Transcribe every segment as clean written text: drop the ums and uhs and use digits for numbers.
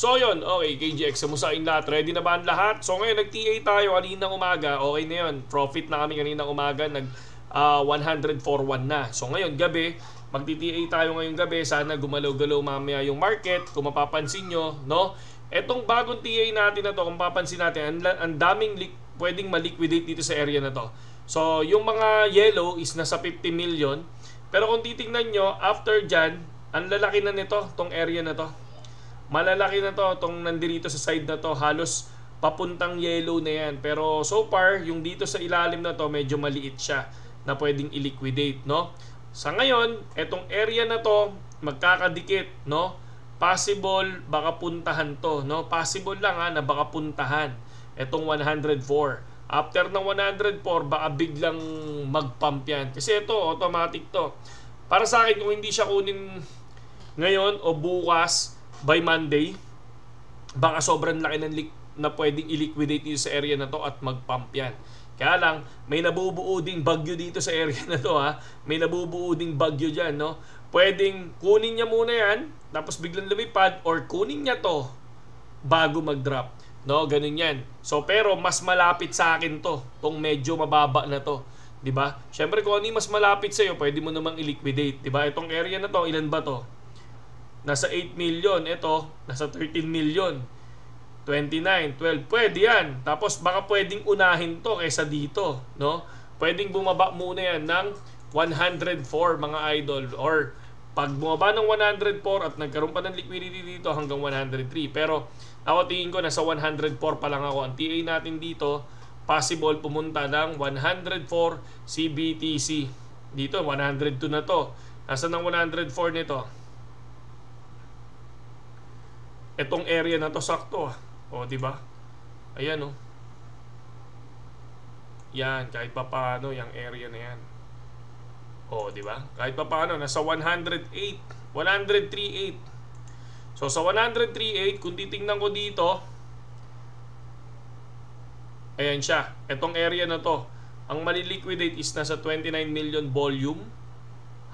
So yun, okay, KGX, samusain lahat. Ready na ba ang lahat? So ngayon, nag-TA tayo kaninang umaga. Okay na yun. Profit na kami kaninang umaga. 104.1 na. So ngayon, gabi, magti-TA tayo ngayong gabi. Sana gumalaw-galaw mamaya yung market. Kung mapapansin nyo, no? Etong bagong TA natin na to, kung mapapansin natin, ang daming pwedeng ma-liquidate dito sa area na to. So yung mga yellow is nasa 50 million. Pero kung titingnan nyo, after dyan, ang lalaki na nito, tong area na to. Malalaki na to, itong nandito sa side na to, halos papuntang yellow na yan. Pero so far, yung dito sa ilalim na to, medyo maliit siya na pwedeng i-liquidate, no? Sa ngayon, etong area na to, magkakadikit, no? Possible, baka puntahan to, no? Possible lang na baka puntahan etong 104. After ng 104, baka biglang mag-pump yan. Kasi ito, automatic to. Para sa akin, kung hindi siya kunin ngayon o bukas, by Monday, baka sobrang laki ng na pwedeng i-liquidate dito sa area na to at mag-pump yan. Kaya lang, may nabubuo ding bagyo dito sa area na to, ha. May nabubuo ding bagyo dyan, no. Pwedeng kunin niya muna yan, tapos biglang lumipad, or kunin niya to bago mag-drop, no. Ganun yan. So pero mas malapit sa akin to, tong medyo mababa na to, 'di ba? Syempre kung ano mas malapit sa iyo, pwede mo namang i-liquidate, 'di ba? Itong area na to, ilan ba to? Nasa 8 million, ito nasa 13 million, 29, 12, pwede yan. Tapos baka pwedeng unahin to kaysa dito, no? Pwedeng bumaba muna yan ng 104 mga idol, or pag bumaba ng 104 at nagkaroon pa ng liquidity dito hanggang 103. Pero ako tingin ko nasa 104 pa lang ako. Ang TA natin dito, possible pumunta ng 104 CBTC. Dito 102 na to. Nasa ng 104 nito? Etong area na to sakto, o di ba? Ayan, oh. Yan, kahit pa paano yung area na yan. O di ba? Kahit pa paano nasa 108, 103.8. So sa 103.8, kung titingnan ko dito, ayan siya. Etong area na to, ang mali-liquidate is nasa 29 million volume.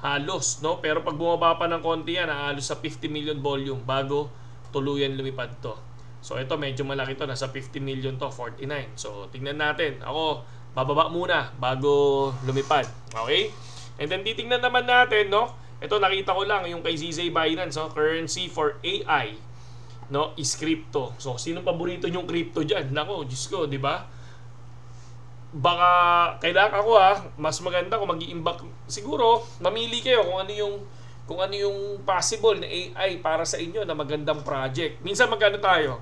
Halos, no? Pero pag bumaba pa ng konti yan, halos sa 50 million volume bago tuluyan lumipad to. So ito medyo malaki to, nasa 50 million to, 49. So tingnan natin. Ako bababa muna bago lumipad. Okay? And then titingnan naman natin, no? Ito nakita ko lang yung kay ZZ Binance, no? Currency for AI, no? Is crypto. So sino paborito yung crypto diyan? Nako, Diyos ko, di ba? Baka kailangan ako mas maganda kung mag-i-imbak. Siguro mamili kayo kung ano yung possible na AI para sa inyo na magandang project. Minsan magano tayo?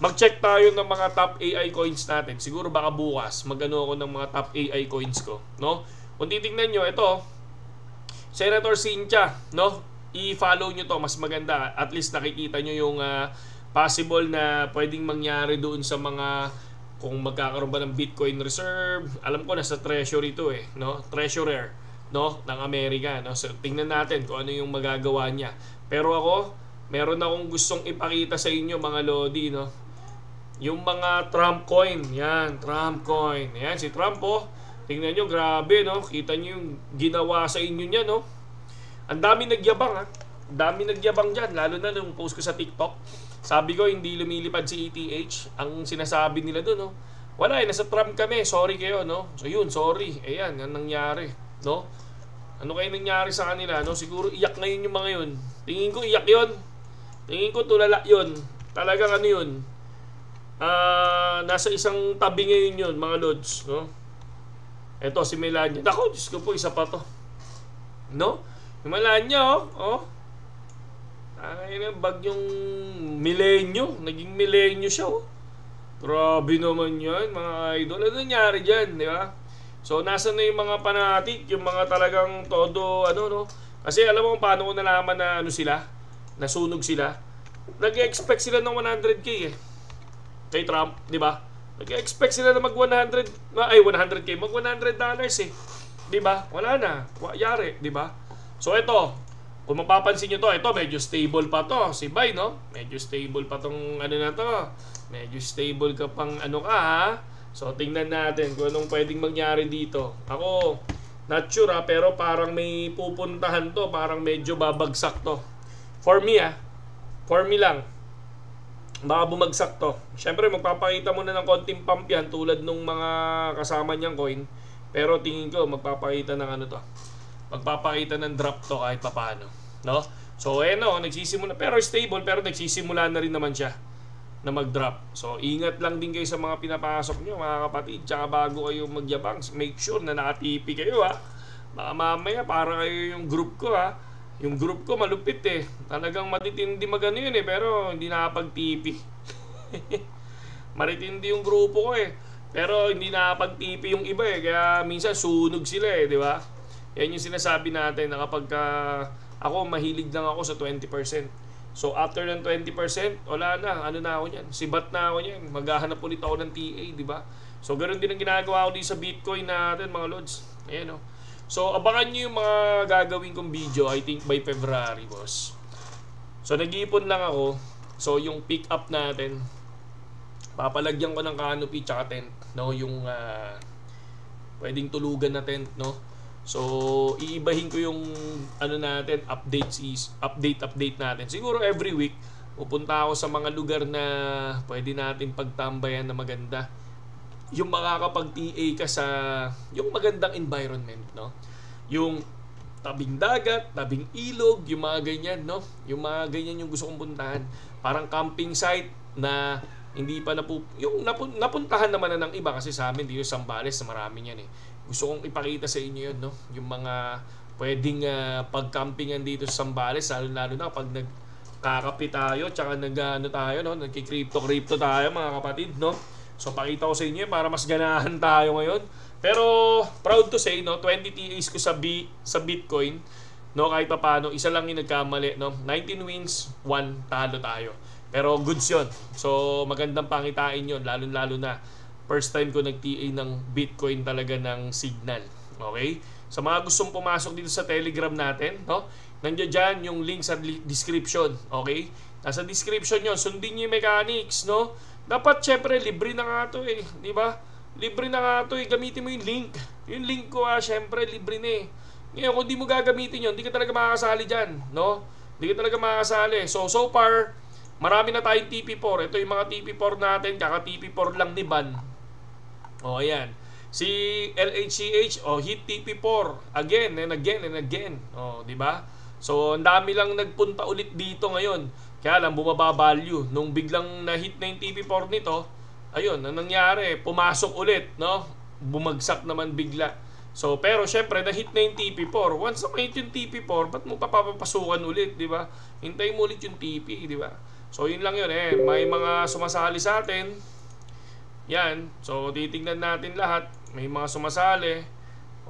Mag-check tayo ng mga top AI coins natin. Siguro baka bukas magano ako ng mga top AI coins ko, no? Kung titingnan nyo, ito Senator Cynthia, no? I-follow nyo to, mas maganda. At least nakikita nyo yung possible na pwedeng mangyari doon sa mga, kung magkakaroon ba ng Bitcoin reserve. Alam ko nasa treasury to, no? Treasurer, no, ng Amerika, no? So tingnan natin kung ano yung magagawa niya. Pero ako, meron akong gustong ipakita sa inyo mga lodi, no? Yung mga Trump coin, yan, Trump coin. Yan si Trump, oh. Tingnan nyo, grabe, no? Kita nyo yung ginawa sa inyo niya, no? Ang dami nagyabang, ha? Ang dami nagyabang dyan, lalo na nung post ko sa TikTok. Sabi ko, hindi lumilipad si ETH. Ang sinasabi nila doon, no? Wala, nasa Trump kami, sorry kayo, no? So yun, sorry. Ayan, yan nangyari, no? Ano kayo nangyari sa kanila, no? Siguro iyak ngayon yung mga yun. Tingin ko iyak yun. Tingin ko tulala yun. Talagang ano yun. Nasa isang tabi ngayon yun, mga lods, no? Eto si Melania. Ako, Diyos ko po, isa pa to, no? Yung Melania, oh. Ay, bagyong milenyo. Naging milenyo siya, oh. Grabe naman yan, mga idol. Ano nangyari dyan, di ba? So, nasa na yung mga fanatic, yung mga talagang todo, ano, no? Kasi alam mo kung paano ko nalaman na ano sila, nasunog sila. Nag-expect sila ng 100k, kay Trump, di ba? Nag-expect sila na mag 100k, mag $100 di ba? Wala na, yari, di ba? So ito, kung mapapansin nyo to, ito medyo stable pa to, si Bay, no? Medyo stable pa tong ano na to. Medyo stable ka pang ano ka, ha? So tingnan natin kung anong pwedeng mangyari dito. Ako, not sure, pero parang may pupuntahan to, parang medyo babagsak to. For me, for me lang. baka bumagsak to. Syempre magpapakita muna ng konting pump yan tulad nung mga kasama niyang coin. Pero tingin ko magpapakita ng ano to. Magpapakita ng drop to kahit papaano, no? So no, nagsisimula pero stable, pero nagsisimula na rin naman siya na mag-drop. So ingat lang din kayo sa mga pinapasok niyo, mga kapatid. Tsaka bago kayo magyabang, make sure na naka-TP kayo, ha. Baka mamaya para kayo yung group ko, ha. Yung group ko malupit eh. Talagang matitindi magano yun eh, pero hindi nakapag-TP. Maritindi yung grupo ko eh. Pero hindi nakapag-TP yung iba eh. Kaya minsan sunog sila eh, di ba? Yan yung sinasabi natin na kapag ako mahilig lang ako sa 20%. So after ng 20%, wala na. Ano na ako niyan? Sibat na ako niyan. Maghahanap ulit ako ng TA, di ba? So ganoon din ang ginagawa ko dito sa Bitcoin natin, mga lods. Ayan o. So abangan nyo yung mga gagawin kong video, I think by February, boss. So nag-iipon lang ako. So yung pick up natin, papalagyan ko ng canopy tsaka tent, no? Yung pwedeng tulugan na tent, no? So iibahin ko yung ano natin, update natin. Siguro every week pupunta ako sa mga lugar na pwede natin pagtambayan na maganda. Yung makakapag-TA ka sa yung magandang environment, no? Yung tabing dagat, tabing ilog, yung mga ganyan, no? Yung mga ganyan yung gusto kong puntahan. Parang camping site na hindi pa yung napuntahan naman na ng iba kasi sa amin dito sa Zambales, marami yan eh. Gusto kong ipakita sa inyo yun, no? Yung mga pwedeng pag-campingan dito sa Zambales, lalo na pag nagkakape tayo, tsaka tayo, no? Nagki-crypto tayo, mga kapatid, no? So pakita ko sa inyo para mas ganahan tayo ngayon. Pero proud to say, no, 20 TAs ko sa Bitcoin, no, kahit pa paano, isa lang yung nagkamali, no. 19 wins, 1 talo tayo. Pero goods 'yon. So magandang pangitain 'yon, lalo na first time ko nag-TA ng Bitcoin talaga ng Signal. Okay? Sa mga gustong pumasok dito sa Telegram natin, no, nandiyan dyan yung link sa description. Okay? Nasa description 'yon. Sundin niyo yung mechanics, no. Dapat syempre libre na nga to eh, di ba? Libre na nga to eh, gamitin mo yung link. Yung link ko syempre libre na eh. Ngayon kung di mo gagamitin yun, di ka talaga makakasali dyan, no? Di ka talaga makakasali. So far, marami na tayong TP4. Ito yung mga TP4 natin, kaka TP4 lang ni Ban. O ayan. Si LHCH, hit TP4 again and again. O, di ba? So ang dami lang nagpunta ulit dito ngayon. Kaya lang bumaba value. Nung biglang na-hit na yung TP4 nito, ayun, ang nangyari, pumasok ulit, no? Bumagsak naman bigla. So, pero syempre, na-hit na yung TP4. Once na-hit yung TP4, ba't mo papapasukan ulit, di ba? Hintayin mo ulit yung TP, di ba? So, yun lang yun eh. May mga sumasali sa atin. Yan. So, titignan natin lahat. May mga sumasali.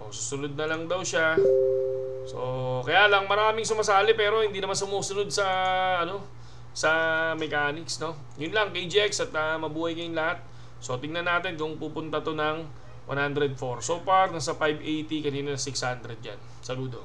O, susunod na lang daw siya. So, kaya lang maraming sumasali pero hindi naman sumusunod sa sa mechanics, no? Yun lang, KGX, at mabuhay kayong lahat. So tingnan natin kung pupunta to ng 104. So far nasa 580, kanina 600 yan. Saludo.